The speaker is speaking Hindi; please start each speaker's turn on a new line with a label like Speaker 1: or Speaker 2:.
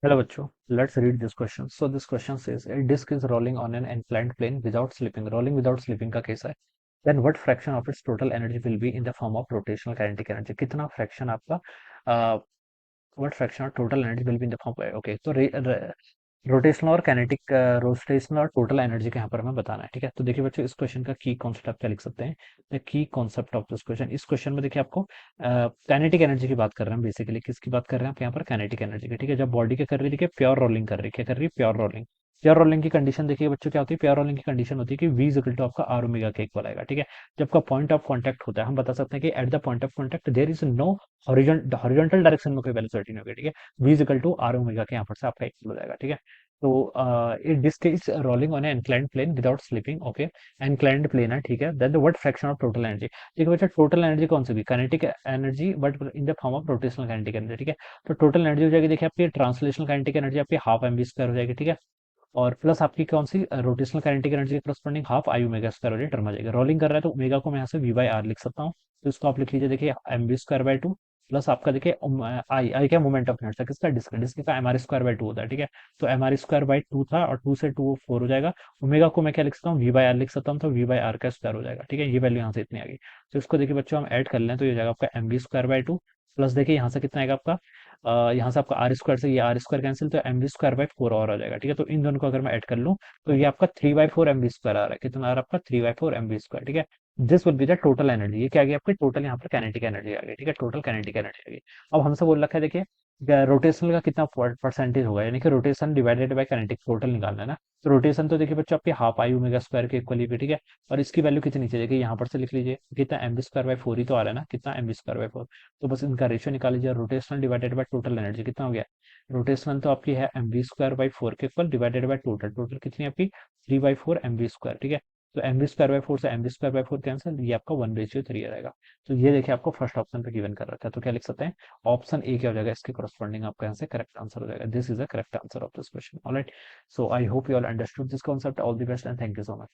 Speaker 1: Hello बच्चों, let's read this question. So this question says a disk is rolling on an inclined plane without slipping. Rolling without slipping का केस है. Then what fraction of its total energy will be in the form of rotational kinetic energy? कितना fraction आपका what fraction of total energy will be in the form of okay तो रोटेशनल और काइनेटिक रोटेशनल और टोटल एनर्जी का यहाँ पर हमें बताना है. ठीक है, तो देखिए बच्चों इस क्वेश्चन का की कॉन्सेप्ट आप क्या लिख सकते हैं. The key concept of this question, इस क्वेश्चन में देखिए आपको काइनेटिक एनर्जी की बात कर रहे हैं. बेसिकली किसकी बात कर रहे हैं आप यहाँ पर? काइनेटिक एनर्जी की. ठीक है, जब बॉडी क्या कर रही है, देखिए प्योर रोलिंग कर रही है. क्या कर रही है? Pure rolling. प्योर रोलिंग की कंडीशन देखिए बच्चों क्या होती है? प्योर रोलिंग की कंडीशन होती है कि v इक्वल टू आपका आर ओमेगा के इक्वल आएगा. ठीक है, जब का पॉइंट ऑफ कांटेक्ट होता है हम बता सकते हैं कि at the point of contact there is no horizontal direction में कोई वेलोसिटी नहीं होगी. ठीक है, v equal to r omega के यहाँ पर से आपका इक्वल हो जाएगा. ठीक है, तो it this is rolling on inclined plane without slipping. Okay, inclined plane है. ठीक है, then what fraction of total energy. ठीक है बच्चा, टोटल एनर्जी कौन सी भी? Kinetic energy but in the form of rotational kinetic energy. ठीक है, तो टोटल एनर्जी हो जाएगी देखिए आपकी ट्रांसलेशनल काइनेटिक एनर्जी आपकी हाफ एम वी स्क्वायर हो जाएगी. ठीक है, और प्लस आपकी कौन सी रोटेशनल काइनेटिक एनर्जी के corresponding half I omega square हो जाएगी. टर्म आ जाएगा. रोलिंग कर रहा है तो ओमेगा को मैं यहाँ से वी बाई आर लिख सकता हूँ. तो इसको आप लिख लीजिए देखिए m v square by two plus आपका देखिए आई आई क्या मोमेंट ऑफ इनर्शिया किसका? डिस्क. डिस्क का m r square by two होता है. ठीक है, तो m r square by two था और टू से टू फोर हो जाएगा. ओमेगा को मैं क्या लिख सकता हूँ? वी बाई आर लिख सकता हूँ. तो वी बाई आर का स्क्वायर हो जाएगा. ठीक है, ये वैल्यू यहाँ से इतनी आ गई. तो इसको देखिए बच्चों हम ऐड कर लें तो ये हो जाएगा आपका m v square by two plus देखिए यहाँ से कितना आएगा आपका यहाँ से आपका आर स्क्वायर से ये आर स्क्वायर कैंसिल तो m v square by four और आ जाएगा. ठीक है, तो इन दोनों को अगर मैं ऐड कर लूँ तो ये आपका three by four m v square आ रहा है. कितना आ रहा है आपका? Three by four m v square. ठीक है, this will be the total energy. ये क्या आ गई आपकी? टोटल यहाँ पर काइनेटिक एनर्जी आ गई. ठीक है, टोटल काइनेटिक एनर्जी आ गई. अब हमसे बोल रखा है देखिए रोटेशनल का कितना परसेंटेज होगा, यानी कि rotation divided by kinetic total निकालना है ना. तो रोटेशन तो देखिए बच्चों आपकी हाफ आई ओमेगा स्क्वायर के इक्वली भी. ठीक है, और इसकी वैल्यू कितनी चाहिए? देखिए यहाँ पर से लिख लीजिए कितना m b square by four ही तो आ रहा है ना. कितना? M b square by four. तो बस इनका रेशियो निकाल लीजिए. Rotational divided by total energy कितना हो गया? रोटेशनल तो आपकी है m b square by four के equal divided by total. Total कितनी है आपकी? Three by four m b square. ठीक है, तो m b square by four से m b square by four cancel, ये आपका वन रेशियो थ्री रहेगा. तो ये देखिए आपको फर्स्ट ऑप्शन पे गिवन कर रखा है. तो क्या लिख सकते हैं? ऑप्शन ए क्या हो जाएगा? इसके करस्पॉन्डिंग आपका यहाँ से करेक्ट आंसर हो जाएगा. This is the correct answer of this question. Alright, so I hope you all understood this concept. All the best and thank you so much.